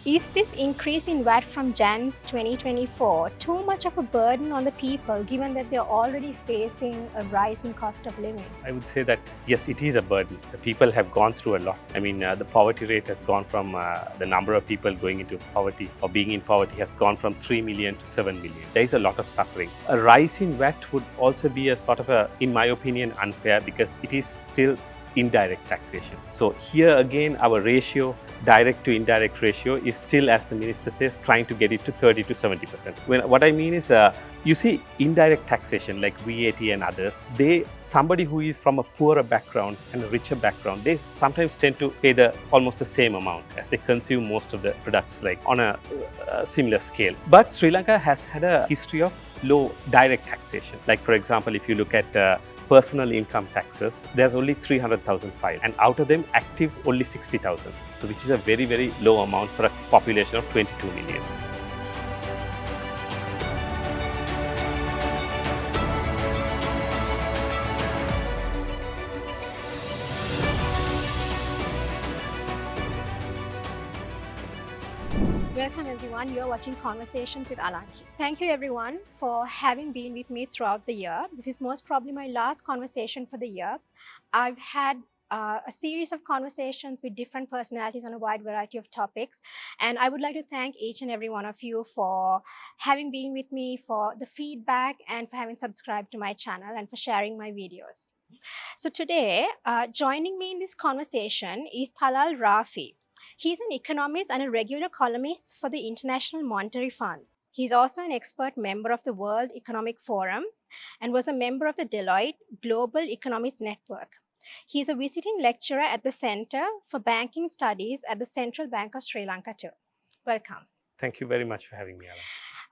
Is this increase in VAT from Jan 2024 too much of a burden on the people given that they're already facing a rise in cost of living? I would say that yes, it is a burden. The people have gone through a lot. I mean, the poverty rate has gone from the number of people going into poverty or being in poverty has gone from 3 million to 7 million. There is a lot of suffering. A rise in VAT would also be a sort of a, in my opinion, unfair because it is still indirect taxation. So here again, our ratio, direct to indirect ratio, is still, as the minister says, trying to get it to 30 to 70%. What I mean is, you see, indirect taxation like VAT and others, somebody who is from a poorer background and a richer background, they sometimes tend to pay almost the same amount as they consume most of the products, like on a similar scale. But Sri Lanka has had a history of low direct taxation. Like, for example, if you look at personal income taxes, there's only 300,000 filed, and out of them active only 60,000. So which is a very, very low amount for a population of 22 million. Welcome everyone, you're watching Conversations with Alanki. Thank you everyone for having been with me throughout the year. This is most probably my last conversation for the year. I've had a series of conversations with different personalities on a wide variety of topics. And I would like to thank each and every one of you for having been with me, for the feedback, and for having subscribed to my channel and for sharing my videos. So today, joining me in this conversation is Talal Rafi. He's an economist and a regular columnist for the International Monetary Fund. He's also an expert member of the World Economic Forum and was a member of the Deloitte Global Economics Network. He's a visiting lecturer at the Center for Banking Studies at the Central Bank of Sri Lanka too. Welcome. Thank you very much for having me,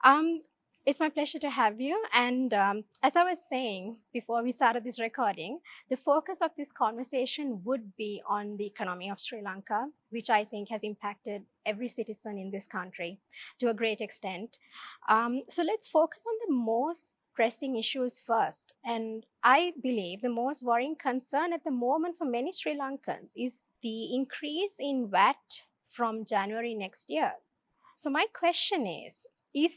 Alan. It's my pleasure to have you. And as I was saying before we started this recording, the focus of this conversation would be on the economy of Sri Lanka, which I think has impacted every citizen in this country to a great extent. So let's focus on the most pressing issues first. And I believe the most worrying concern at the moment for many Sri Lankans is the increase in VAT from January next year. So my question is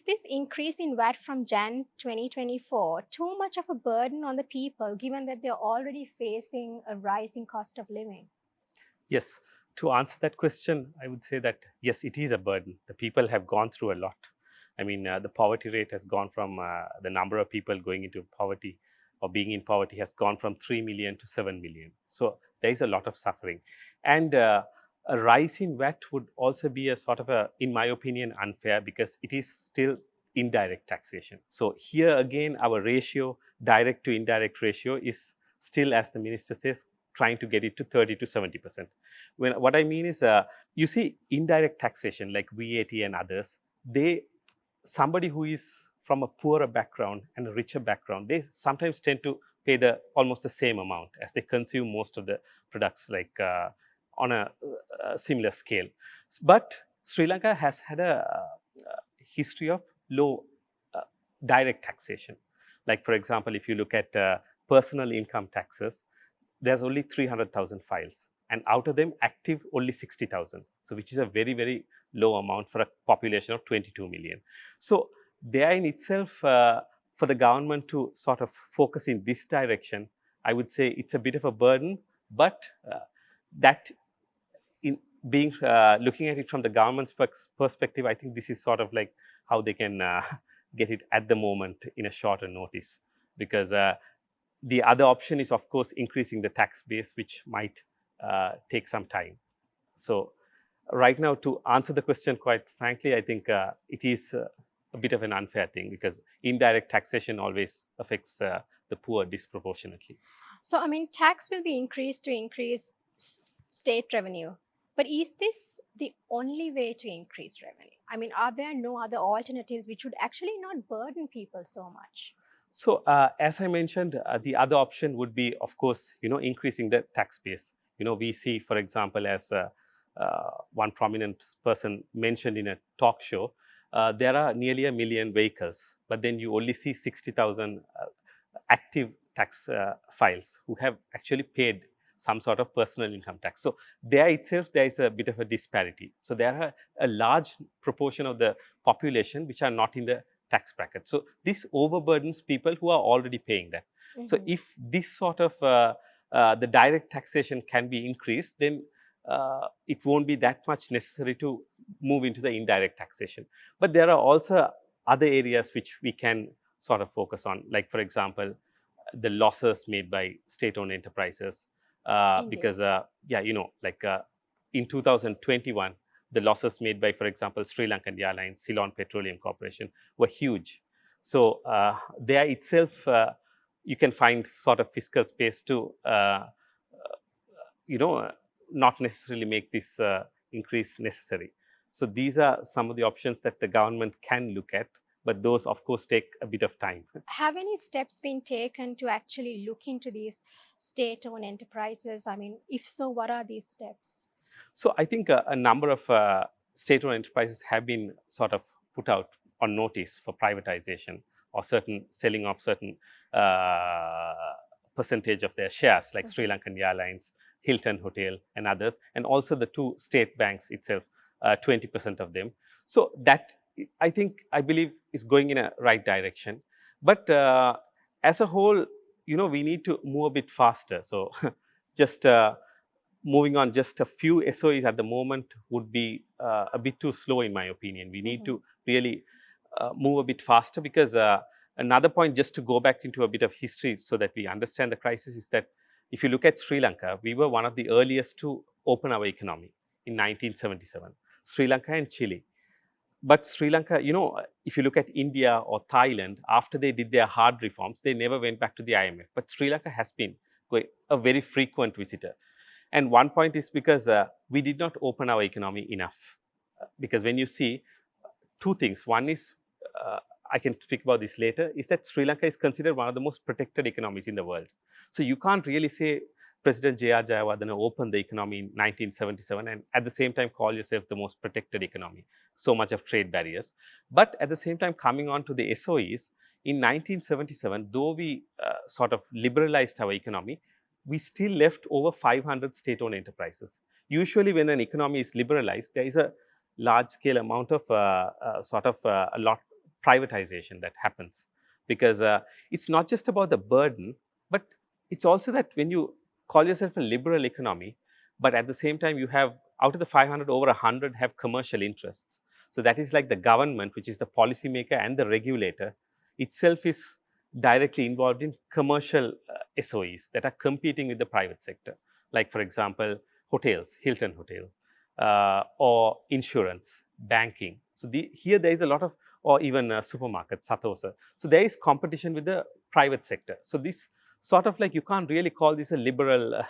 this increase in VAT from Jan 2024 too much of a burden on the people given that they're already facing a rising cost of living? Yes, to answer that question, I would say that yes, it is a burden. The people have gone through a lot. I mean, the poverty rate has gone from the number of people going into poverty or being in poverty has gone from 3 million to 7 million. So there is a lot of suffering. And a rise in VAT would also be a sort of a, in my opinion, unfair because it is still indirect taxation. So here again, our ratio, direct to indirect ratio, is still, as the minister says, trying to get it to 30 to 70%. What I mean is, you see, indirect taxation like VAT and others, somebody who is from a poorer background and a richer background, they sometimes tend to pay almost the same amount as they consume most of the products, like on a similar scale. But Sri Lanka has had a history of low uh, direct taxation. Like, for example, if you look at personal income taxes, there's only 300,000 files, and out of them active only 60,000. So which is a very, very low amount for a population of 22 million. So there in itself, for the government to sort of focus in this direction, I would say it's a bit of a burden, but that in being looking at it from the government's perspective, I think this is sort of like how they can get it at the moment in a shorter notice, because the other option is, of course, increasing the tax base, which might take some time. So right now, to answer the question quite frankly, I think it is a bit of an unfair thing because indirect taxation always affects the poor disproportionately. So, I mean, tax will be increased to increase state revenue. But is this the only way to increase revenue? I mean, are there no other alternatives which would actually not burden people so much? So as I mentioned, the other option would be, of course, increasing the tax base. We see, for example, as one prominent person mentioned in a talk show, there are nearly 1 million vehicles, but then you only see 60,000 active tax files who have actually paid some sort of personal income tax. So there itself, there is a bit of a disparity. So there are a large proportion of the population which are not in the tax bracket. So this overburdens people who are already paying that. So if this sort of the direct taxation can be increased, then it won't be that much necessary to move into the indirect taxation. But there are also other areas which we can sort of focus on, like for example, the losses made by state-owned enterprises, Indeed. because yeah, like in 2021, the losses made by, for example, Sri Lankan Airlines, Ceylon Petroleum Corporation were huge. So there itself, you can find sort of fiscal space to you know, not necessarily make this increase necessary. So these are some of the options that the government can look at, but those of course take a bit of time. Have any steps been taken to actually look into these state-owned enterprises? I mean, if so, what are these steps? So I think a number of state-owned enterprises have been sort of put out on notice for privatization or certain selling of certain percentage of their shares, like Sri Lankan Airlines, Hilton Hotel, and others, and also the two state banks itself, 20% of them. So that I believe is going in a right direction. But as a whole, we need to move a bit faster. So just moving on just a few SOEs at the moment would be a bit too slow, in my opinion. We need to really move a bit faster, because another point, just to go back into a bit of history so that we understand the crisis, is that if you look at Sri Lanka, we were one of the earliest to open our economy in 1977. Sri Lanka and Chile. But Sri Lanka, if you look at India or Thailand, after they did their hard reforms, they never went back to the IMF. But Sri Lanka has been a very frequent visitor. And one point is because we did not open our economy enough. Because when you see two things, one is, I can speak about this later, is that Sri Lanka is considered one of the most protected economies in the world. So you can't really say President J.R. Jayawardena opened the economy in 1977 and at the same time call yourself the most protected economy. So much of trade barriers. But at the same time, coming on to the SOEs, in 1977, though we sort of liberalized our economy, we still left over 500 state-owned enterprises. Usually when an economy is liberalized, there is a large-scale amount of a lot privatization that happens, because it's not just about the burden, but it's also that when you call yourself a liberal economy, but at the same time you have, out of the 500, over 100 have commercial interests. So that is like the government, which is the policymaker and the regulator itself, is directly involved in commercial SOEs that are competing with the private sector. Like for example, hotels, Hilton Hotels, or insurance, banking. So here there is a lot of, or even supermarkets, Satosa. So there is competition with the private sector. So this sort of like, you can't really call this a liberal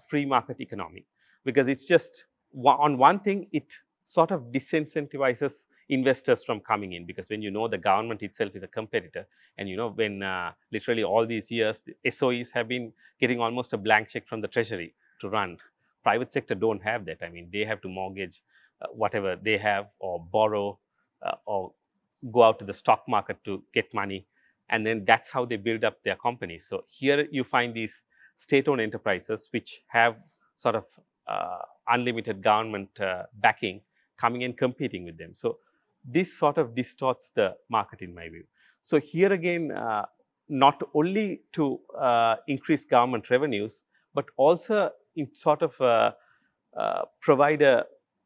free market economy, because it's just on one thing, it sort of disincentivizes investors from coming in, because when the government itself is a competitor, and when literally all these years the SOEs have been getting almost a blank check from the treasury to run. Private sector don't have that. I mean, they have to mortgage whatever they have, or borrow, or go out to the stock market to get money, and then that's how they build up their companies. So here you find these state-owned enterprises which have sort of unlimited government backing coming and competing with them. So this sort of distorts the market, in my view. So here again, not only to increase government revenues, but also in sort of provide a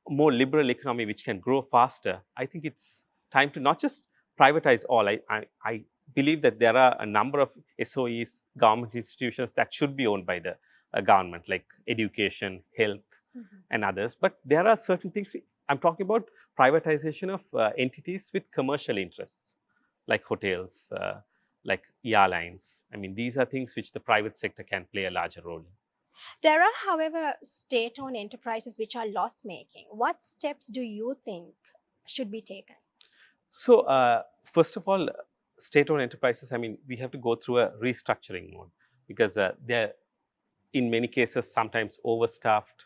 more liberal economy which can grow faster. I think it's time to not just privatize all. I believe that there are a number of SOEs, government institutions, that should be owned by the government, like education, health, and others. But there are certain things. I'm talking about privatization of entities with commercial interests, like hotels, like airlines. I mean, these are things which the private sector can play a larger role in. There are, however, state-owned enterprises which are loss-making. What steps do you think should be taken? So, first of all, state-owned enterprises, I mean, we have to go through a restructuring mode, because they're in many cases sometimes overstaffed,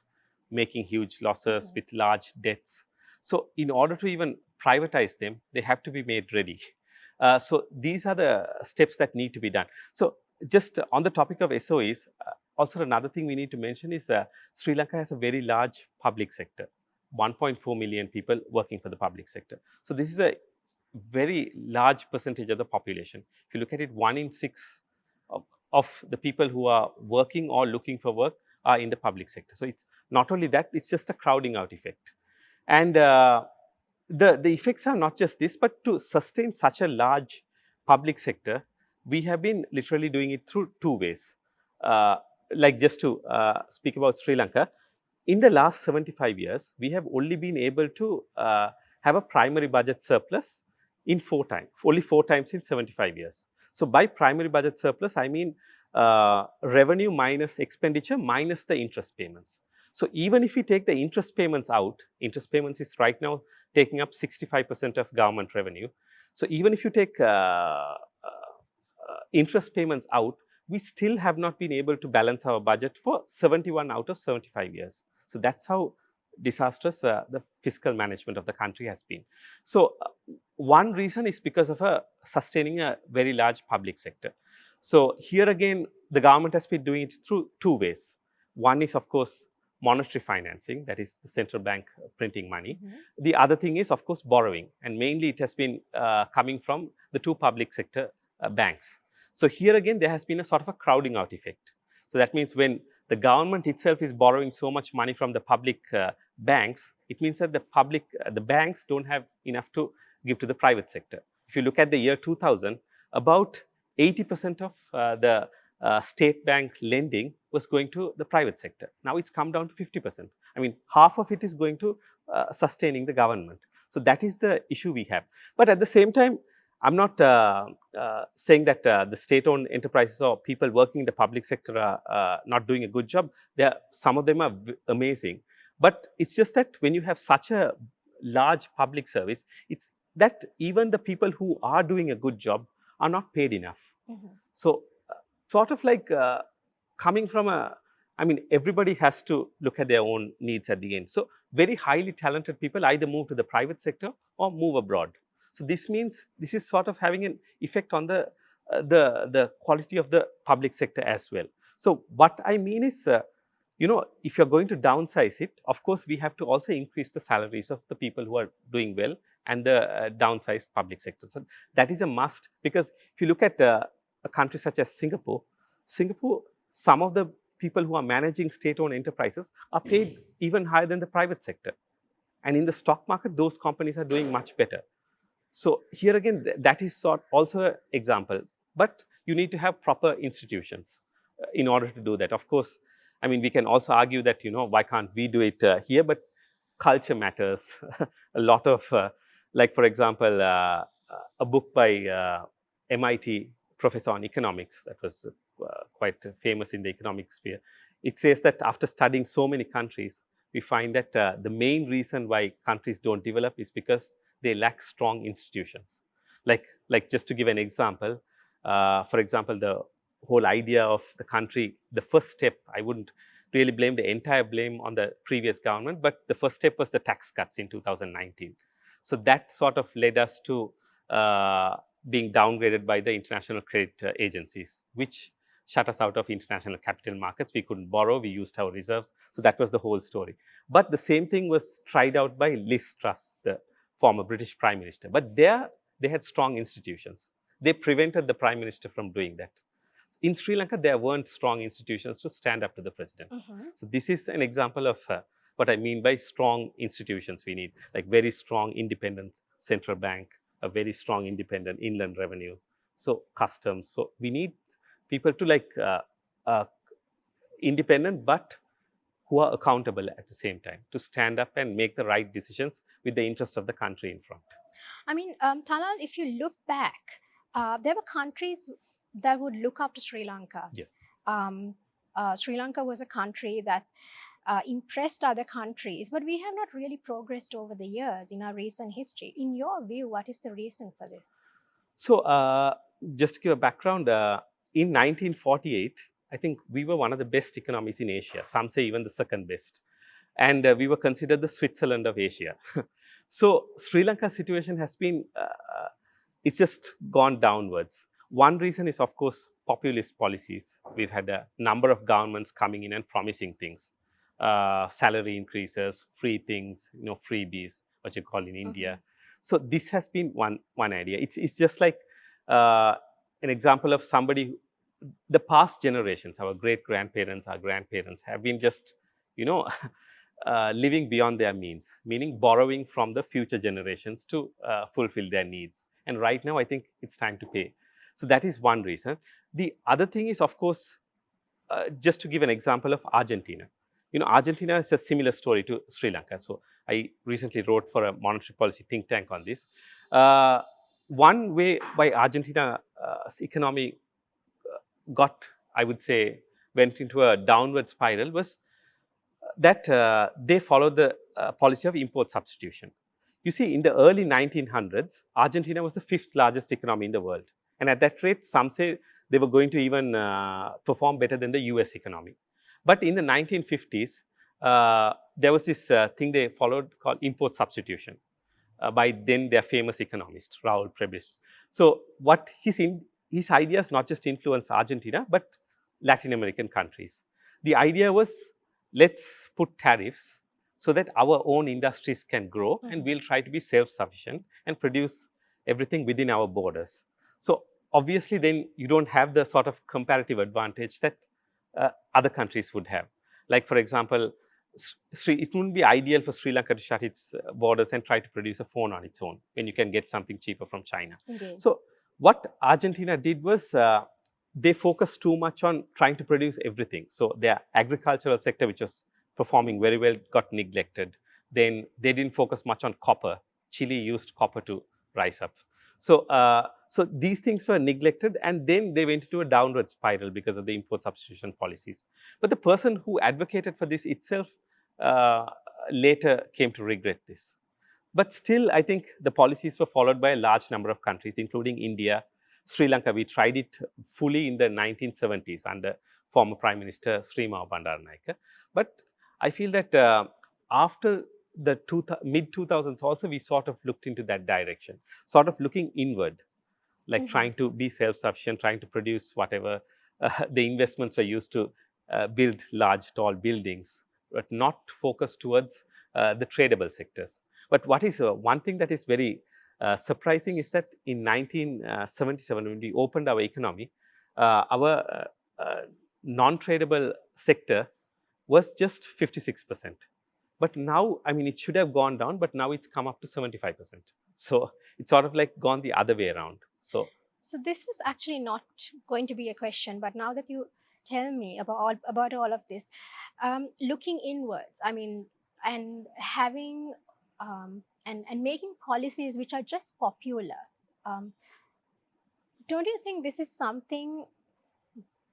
making huge losses with large debts. So in order to even privatize them, they have to be made ready. So these are the steps that need to be done. So just on the topic of SOEs, also another thing we need to mention is Sri Lanka has a very large public sector, 1.4 million people working for the public sector. So this is a very large percentage of the population. If you look at it, 1 in 6 of the people who are working or looking for work are in the public sector. So it's not only that, it's just a crowding out effect. And the effects are not just this, but to sustain such a large public sector, we have been literally doing it through two ways. Uh, like just to speak about Sri Lanka, in the last 75 years, we have only been able to have a primary budget surplus in 4 times, only 4 times in 75 years. So by primary budget surplus, I mean revenue minus expenditure minus the interest payments. So even if we take the interest payments out, interest payments is right now taking up 65% of government revenue. So even if you take interest payments out, we still have not been able to balance our budget for 71 out of 75 years. So that's how disastrous the fiscal management of the country has been. So one reason is because of sustaining a very large public sector. So here again, the government has been doing it through two ways. One is, of course, monetary financing, that is the central bank printing money. The other thing is, of course, borrowing, and mainly it has been coming from the two public sector banks. So here again, there has been a sort of a crowding out effect. So that means when the government itself is borrowing so much money from the public banks, it means that the banks don't have enough to give to the private sector. If you look at the year 2000, about 80% of the state bank lending was going to the private sector. Now it's come down to 50%. I mean, half of it is going to sustaining the government. So that is the issue we have. But at the same time, I'm not saying that the state-owned enterprises or people working in the public sector are not doing a good job. Some of them are amazing. But it's just that when you have such a large public service, it's that even the people who are doing a good job are not paid enough. So sort of like coming from I mean, everybody has to look at their own needs at the end. So very highly talented people either move to the private sector or move abroad. So this means this is sort of having an effect on the quality of the public sector as well. So what I mean is, you know, if you're going to downsize it, of course, we have to also increase the salaries of the people who are doing well and the downsized public sector. So that is a must, because if you look at a country such as Singapore, some of the people who are managing state-owned enterprises are paid even higher than the private sector. And in the stock market, those companies are doing much better. So here again, that is also an example. But you need to have proper institutions in order to do that. Of course, I mean, we can also argue that, you know, why can't we do it here? But culture matters. A lot of, like, for example, a book by MIT professor on economics that was quite famous in the economic sphere. It says that after studying so many countries, we find that the main reason why countries don't develop is because they lack strong institutions. Like just to give an example, for example, the whole idea of the country, the first step, I wouldn't really blame the entire blame on the previous government, but the first step was the tax cuts in 2019. So that sort of led us to being downgraded by the international credit agencies, which shut us out of international capital markets. We couldn't borrow, we used our reserves. So that was the whole story. But the same thing was tried out by Liz Truss, the former British Prime Minister. But there, they had strong institutions. They prevented the Prime Minister from doing that. In Sri Lanka, there weren't strong institutions to stand up to the president. So this is an example of what I mean by strong institutions we need, like very strong independent central bank, a very strong independent inland revenue, so customs. So we need people to like independent, but who are accountable at the same time, to stand up and make the right decisions with the interest of the country in front. I mean, Talal, if you look back, there were countries that would look up to Sri Lanka. Yes. Sri Lanka was a country that impressed other countries, but we have not really progressed over the years in our recent history. In your view, what is the reason for this? So just to give a background, in 1948, I think we were one of the best economies in Asia. Some say even the second best. And we were considered the Switzerland of Asia. So Sri Lanka's situation has been, it's just gone downwards. One reason is, of course, populist policies. We've had a number of governments coming in and promising things, salary increases, free things, freebies, what you call in Mm-hmm. India. So this has been one idea. It's just like uh, an example of somebody the past generations, our great grandparents, our grandparents have been just, you know, living beyond their means, meaning borrowing from the future generations to fulfill their needs. And right now, I think it's time to pay. So that is one reason. The other thing is, of course, just to give an example of Argentina. Argentina is a similar story to Sri Lanka. So I recently wrote for a monetary policy think tank on this. Uh, One way why Argentina's economy got, I would say, went into a downward spiral was that they followed the policy of import substitution. You see, in the early 1900s, Argentina was the fifth largest economy in the world. And at that rate, some say they were going to even perform better than the US economy. But in the 1950s, there was this thing they followed called import substitution by then their famous economist, Raul Prebisch. So, what his ideas not just influenced Argentina, but Latin American countries. The idea was, let's put tariffs so that our own industries can grow and Mm-hmm. we'll try to be self-sufficient and produce everything within our borders. So obviously then you don't have the sort of comparative advantage that other countries would have. Like for example, it wouldn't be ideal for Sri Lanka to shut its borders and try to produce a phone on its own when you can get something cheaper from China. Indeed. So what Argentina did was they focused too much on trying to produce everything. So their agricultural sector, which was performing very well, got neglected. Then they didn't focus much on copper. Chile used copper to rise up. So these things were neglected, and then they went into a downward spiral because of the import substitution policies. But the person who advocated for this itself uh, later came to regret this. But still, I think the policies were followed by a large number of countries, including India, Sri Lanka. We tried it fully in the 1970s under former Prime Minister Srima Bandaranaike. But I feel that after the mid 2000s, also we sort of looked into that direction, sort of looking inward, like Mm-hmm. trying to be self-sufficient, trying to produce whatever the investments were used to build large, tall buildings, but not focus towards the tradable sectors. But what is one thing that is very surprising is that in 1977, when we opened our economy, our non-tradable sector was just 56%. But now, I mean, it should have gone down, but now it's come up to 75%. So it's sort of like gone the other way around. So this was actually not going to be a question, but now that you tell me about all of this, looking inwards, I mean, and having and making policies which are just popular. Um, don't you think this is something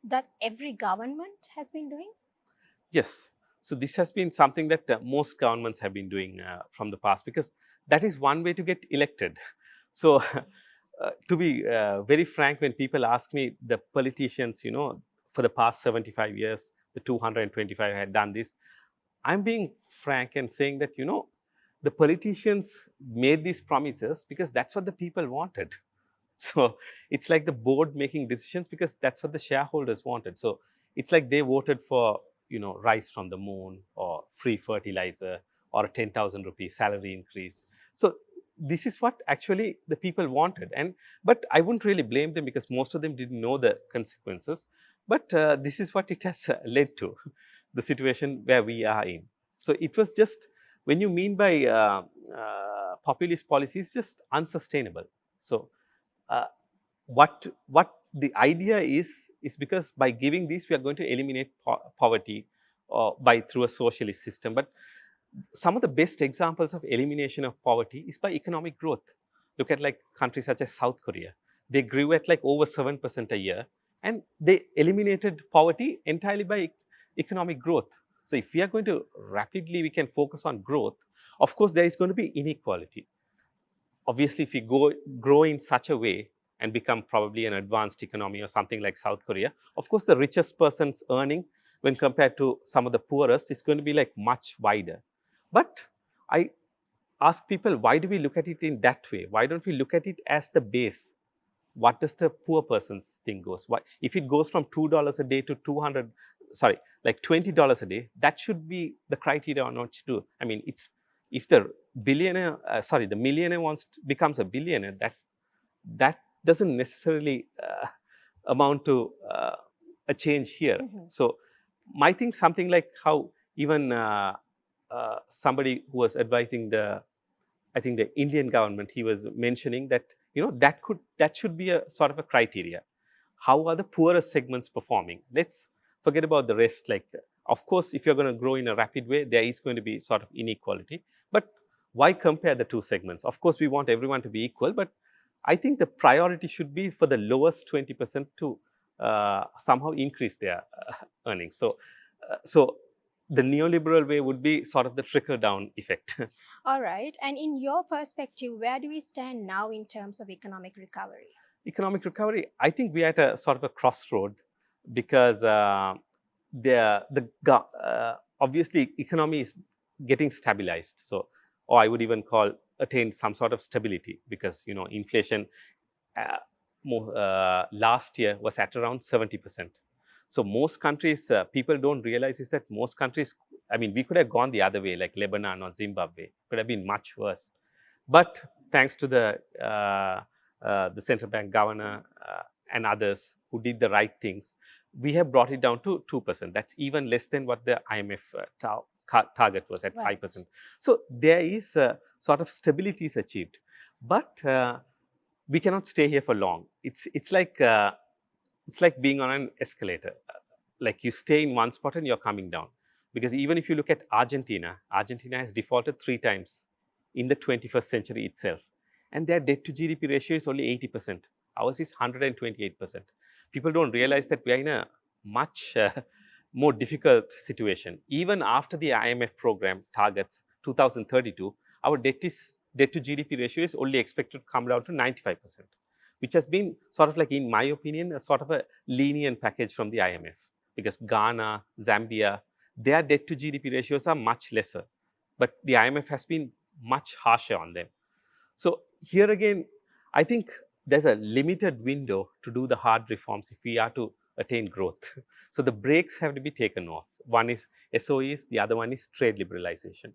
that every government has been doing? Yes. So this has been something that most governments have been doing from the past, because that is one way to get elected. So to be very frank, when people ask me, the politicians, for the past 75 years, the 225 had done this, I'm being frank and saying that, the politicians made these promises because that's what the people wanted. So it's like the board making decisions because that's what the shareholders wanted. So it's like they voted for, rice from the moon or free fertilizer or a 10,000 rupee salary increase. So this is what actually the people wanted. But I wouldn't really blame them because most of them didn't know the consequences. But this is what it has led to, the situation where we are in. So it was just, when you mean by populist policies, just unsustainable. So uh, what the idea is because by giving these, we are going to eliminate poverty by through a socialist system. But some of the best examples of elimination of poverty is by economic growth. Look at like countries such as South Korea. They grew at like over 7% a year, and they eliminated poverty entirely by economic growth. So if we are going to rapidly, we can focus on growth. Of course, there is going to be inequality. Obviously, if we grow in such a way and become probably an advanced economy or something like South Korea, of course, the richest person's earning when compared to some of the poorest is going to be like much wider. But I ask people, why do we look at it in that way? Why don't we look at it as the base? what does the poor person's thing goes? What if it goes from $2 a day to 200? Sorry, like $20 a day? That should be the criteria on what you do. I mean, it's if the the millionaire becomes a billionaire, that doesn't necessarily amount to a change here. So I think something like how even somebody who was advising I think the Indian government, he was mentioning that that should be a sort of a criteria. How are the poorest segments performing? Let's forget about the rest. Like, of course, if you're going to grow in a rapid way, there is going to be sort of inequality. But why compare the two segments? Of course, we want everyone to be equal, but I think the priority should be for the lowest 20% to somehow increase their earnings. So the neoliberal way would be sort of the trickle down effect. All right. And in your perspective, where do we stand now in terms of economic recovery? Economic recovery, I think we are at a sort of a crossroad because obviously economy is getting stabilized. So, or I would even call attain some sort of stability because inflation last year was at around 70%. So most countries, people don't realize is that most countries, I mean, we could have gone the other way, like Lebanon or Zimbabwe, could have been much worse. But thanks to the central bank governor and others who did the right things, we have brought it down to 2%. That's even less than what the IMF target was at 5%. So there is sort of stability is achieved, but we cannot stay here for long. It's like being on an escalator. Like you stay in one spot and you're coming down. Because even if you look at Argentina has defaulted 3 times in the 21st century itself. And their debt to GDP ratio is only 80%. Ours is 128%. People don't realize that we are in a much more difficult situation. Even after the IMF program targets 2032, our debt to GDP ratio is only expected to come down to 95%, which has been sort of like, in my opinion, a sort of a lenient package from the IMF. Because Ghana, Zambia, their debt to GDP ratios are much lesser. But the IMF has been much harsher on them. So here again, I think there's a limited window to do the hard reforms if we are to attain growth. So the brakes have to be taken off. One is SOEs, the other one is trade liberalization.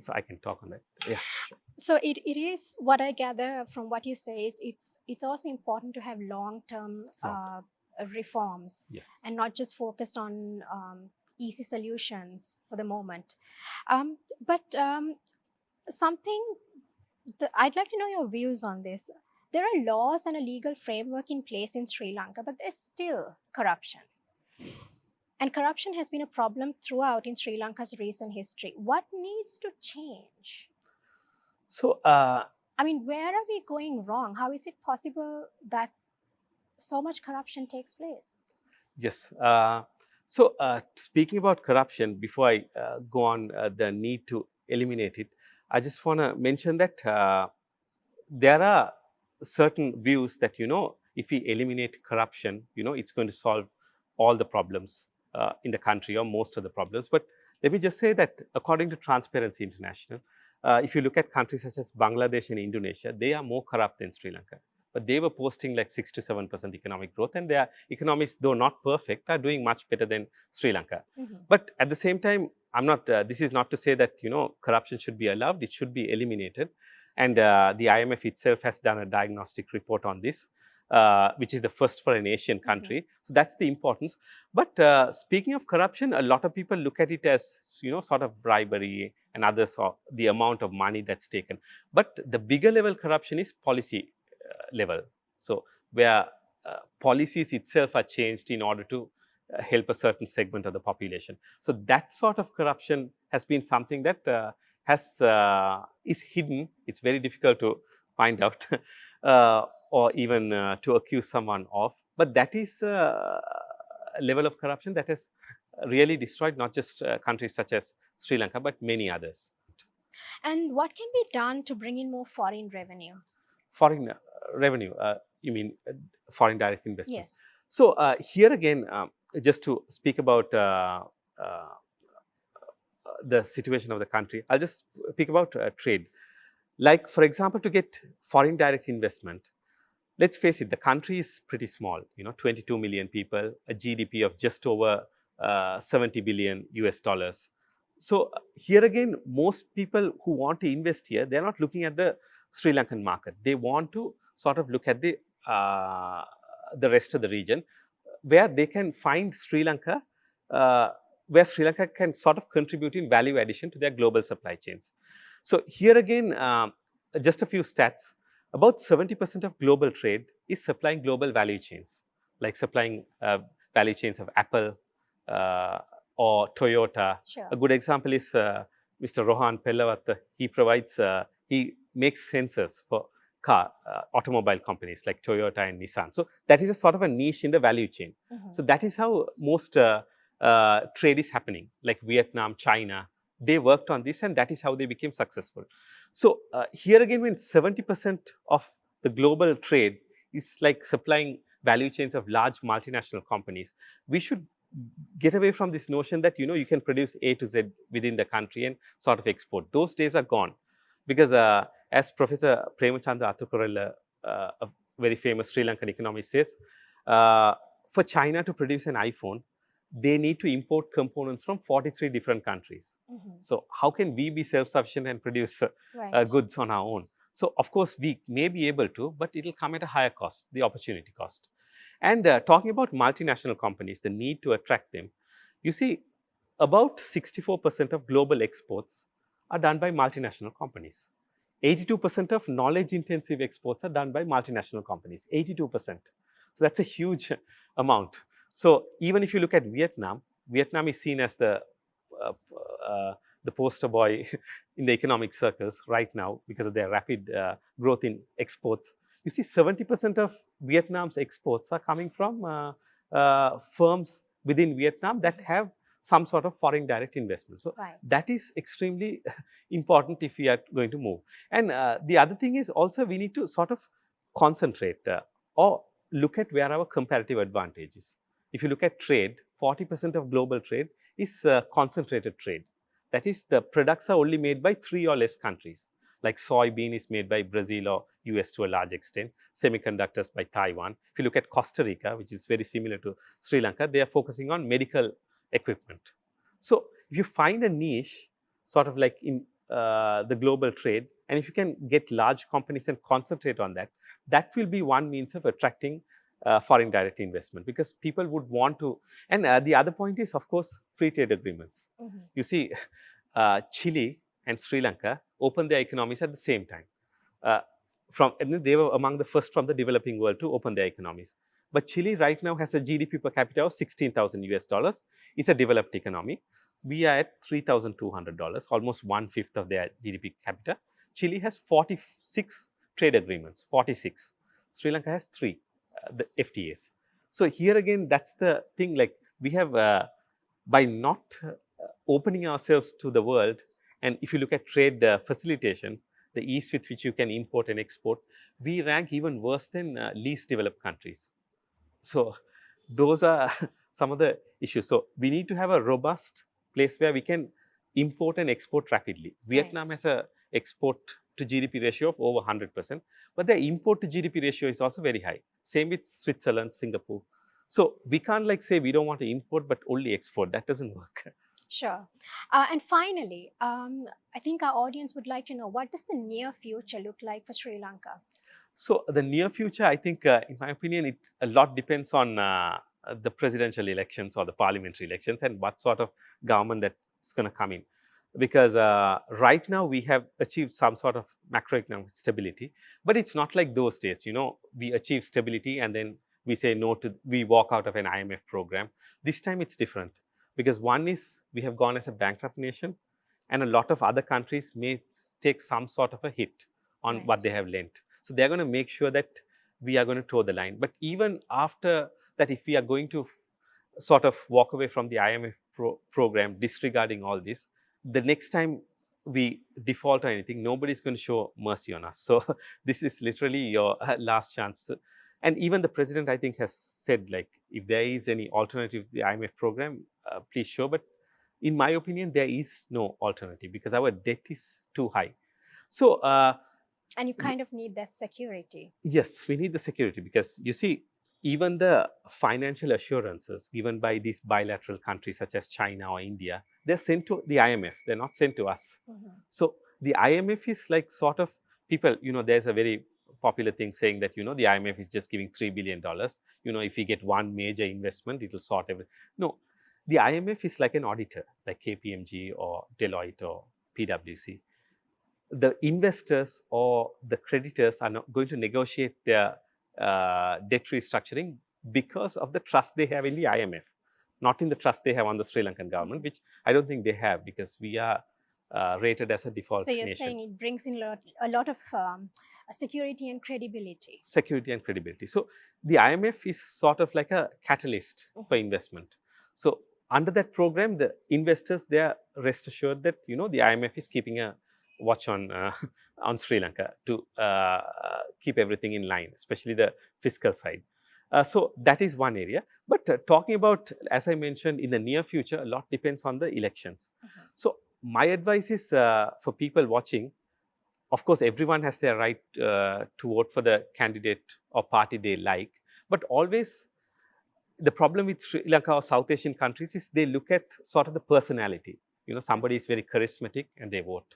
If I can talk on that. Yeah, sure. So it is, what I gather from what you say is it's also important to have long-term reforms. Yes. And not just focus on easy solutions for the moment. But something that I'd like to know your views on this. There are laws and a legal framework in place in Sri Lanka, but there's still corruption. And corruption has been a problem throughout in Sri Lanka's recent history. What needs to change? So, I mean, where are we going wrong? How is it possible that so much corruption takes place? Yes. So, speaking about corruption, before I go on the need to eliminate it, I just want to mention that there are certain views that, if we eliminate corruption, it's going to solve all the problems in the country or most of the problems. But let me just say that according to Transparency International, if you look at countries such as Bangladesh and Indonesia, they are more corrupt than Sri Lanka. But they were posting like 6 to 7% economic growth, and their economies, though not perfect, are doing much better than Sri Lanka. But at the same time, I'm not. This is not to say that corruption should be allowed; it should be eliminated. And the IMF itself has done a diagnostic report on this, which is the first for an Asian country. So that's the importance. But speaking of corruption, a lot of people look at it as sort of bribery and others, or the amount of money that's taken. But the bigger level corruption is policy level. So where policies itself are changed in order to help a certain segment of the population. So that sort of corruption has been something that is hidden. It's very difficult to find out or even to accuse someone of. But that is a level of corruption that has really destroyed not just countries such as Sri Lanka, but many others. And what can be done to bring in more foreign revenue? Foreign revenue, you mean foreign direct investment? Yes. So here again, just to speak about the situation of the country, I'll just speak about trade. Like, for example, to get foreign direct investment, let's face it, the country is pretty small, 22 million people, a GDP of just over 70 billion US dollars. So here again, most people who want to invest here, they're not looking at the Sri Lankan market. They want to sort of look at the rest of the region, where they can find Sri Lanka, uh, where Sri Lanka can sort of contribute in value addition to their global supply chains. So here again, just a few stats. About 70% of global trade is supplying global value chains, like supplying value chains of Apple uh, or Toyota. Sure. A good example is Mr. Rohan Pellavath. He makes sensors for automobile companies like Toyota and Nissan. So that is a sort of a niche in the value chain. So that is how most trade is happening, like Vietnam, China. They worked on this, and that is how they became successful. So here again, when 70% of the global trade is like supplying value chains of large multinational companies, we should get away from this notion that you can produce A to Z within the country and sort of export. Those days are gone, because as Professor Premachandra Athukorala, a very famous Sri Lankan economist, says, uh, for China to produce an iPhone, they need to import components from 43 different countries. So how can we be self-sufficient and produce Right. goods on our own? So of course we may be able to, but it will come at a higher cost, the opportunity cost. And talking about multinational companies, the need to attract them, you see, about 64% of global exports are done by multinational companies. 82% of knowledge intensive exports are done by multinational companies. 82%. So that's a huge amount. So even if you look at Vietnam, Vietnam is seen as uh, the poster boy in the economic circles right now because of their rapid growth in exports. You see, 70% of Vietnam's exports are coming from firms within Vietnam that have some sort of foreign direct investment. So Right. that is extremely important if we are going to move. And the other thing is also we need to sort of concentrate or look at where our comparative advantage is. If you look at trade, 40% of global trade is concentrated trade. That is, the products are only made by 3 or less countries. Like soybean is made by Brazil or US to a large extent, semiconductors by Taiwan. If you look at Costa Rica, which is very similar to Sri Lanka, they are focusing on medical equipment. So if you find a niche, sort of like in the global trade, and if you can get large companies and concentrate on that, that will be one means of attracting foreign direct investment, because people would want to. And the other point is, of course, free trade agreements. You see, Chile and Sri Lanka opened their economies at the same time. Uh, they were among the first from the developing world to open their economies. But Chile right now has a GDP per capita of 16,000 US dollars. It's a developed economy. We are at $3,200, almost 1/5 of their GDP capita. Chile has 46 trade agreements, 46. Sri Lanka has 3, the FTAs. So here again, that's the thing. Like we have, by not opening ourselves to the world, and if you look at trade facilitation, the ease with which you can import and export, we rank even worse than least developed countries. So those are some of the issues. So we need to have a robust place where we can import and export rapidly. Vietnam Right. has a export to GDP ratio of over 100%, but the import to GDP ratio is also very high. Same with Switzerland, Singapore. So we can't like say we don't want to import but only export. That doesn't work. Sure. And finally, I think our audience would like to know, what does the near future look like for Sri Lanka? So the near future, I think, in my opinion, it a lot depends on the presidential elections or the parliamentary elections and what sort of government that's going to come in. Because right now we have achieved some sort of macroeconomic stability, but it's not like those days. We achieve stability and then we say no to, we walk out of an IMF program. This time it's different, because one is we have gone as a bankrupt nation, and a lot of other countries may take some sort of a hit on what Right. they have lent. So they're going to make sure that we are going to toe the line. But even after that, if we are going to sort of walk away from the IMF program, disregarding all this, the next time we default or anything, nobody's going to show mercy on us. So this is literally your last chance. And even the president, I think, has said, like, if there is any alternative to the IMF program, please show. But in my opinion, there is no alternative because our debt is too high. So And you kind of need that security. Yes, we need the security because you see, even the financial assurances given by these bilateral countries such as China or India, they're sent to the IMF. They're not sent to us. So the IMF is like sort of people, there's a very popular thing saying that, the IMF is just giving $3 billion. If you get one major investment, it will sort everything. No, the IMF is like an auditor, like KPMG or Deloitte or PwC. The investors or the creditors are not going to negotiate their debt restructuring because of the trust they have in the IMF, not in the trust they have on the Sri Lankan government, which I don't think they have because we are rated as a default So you're nation. saying it brings in a lot of security and credibility. Security and credibility. So the IMF is sort of like a catalyst for investment. So under that program, the investors, they are rest assured that the IMF is keeping a watch on on Sri Lanka to keep everything in line, especially the fiscal side. So that is one area. But talking about, as I mentioned, in the near future, a lot depends on the elections. So my advice is for people watching, of course, everyone has their right to vote for the candidate or party they like, but always the problem with Sri Lanka or South Asian countries is they look at sort of the personality. Somebody is very charismatic and they vote.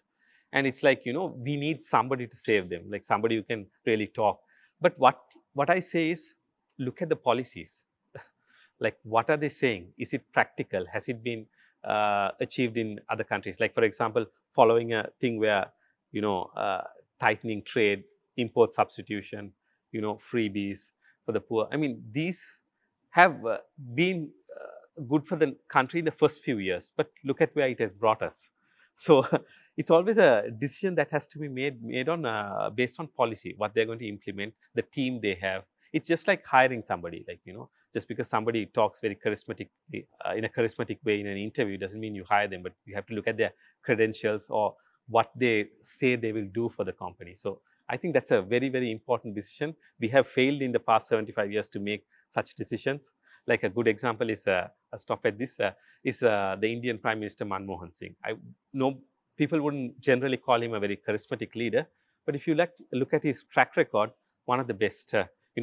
And it's like, we need somebody to save them, like somebody who can really talk. But what I say is, look at the policies. Like, what are they saying? Is it practical? Has it been achieved in other countries? Like, for example, following a thing where, you know, uh, tightening trade, import substitution, freebies for the poor. I mean, these have been good for the country in the first few years, but look at where it has brought us. So it's always a decision that has to be made on based on policy, what they're going to implement, the team they have. It's just like hiring somebody, like, just because somebody talks very charismatic in a charismatic way in an interview doesn't mean you hire them, but you have to look at their credentials or what they say they will do for the company. So I think that's a very, very important decision. We have failed in the past 75 years to make such decisions. Like a good example is, I'll stop at this, is the Indian Prime Minister Manmohan Singh. I know people wouldn't generally call him a very charismatic leader, but if you look at his track record, one of the best.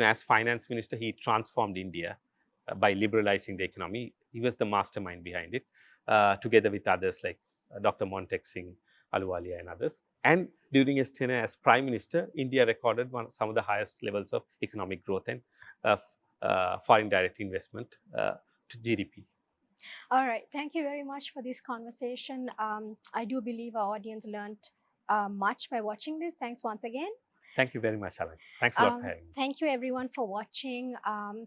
As finance minister, he transformed India by liberalizing the economy. He was the mastermind behind it, together with others like Dr. Montek Singh, Ahluwalia, and others. And during his tenure as prime minister, India recorded some of the highest levels of economic growth and foreign direct investment to GDP. All right. Thank you very much for this conversation. I do believe our audience learned much by watching this. Thanks once again. Thank you very much, Alan. Thanks a lot for having me. Thank you, everyone, for watching.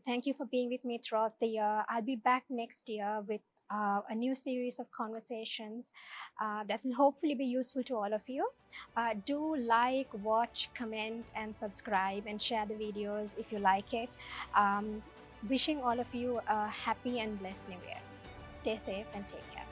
Thank you for being with me throughout the year. I'll be back next year with a new series of conversations that will hopefully be useful to all of you. Do like, watch, comment, and subscribe, and share the videos if you like it. Wishing all of you a happy and blessed new year. Stay safe and take care.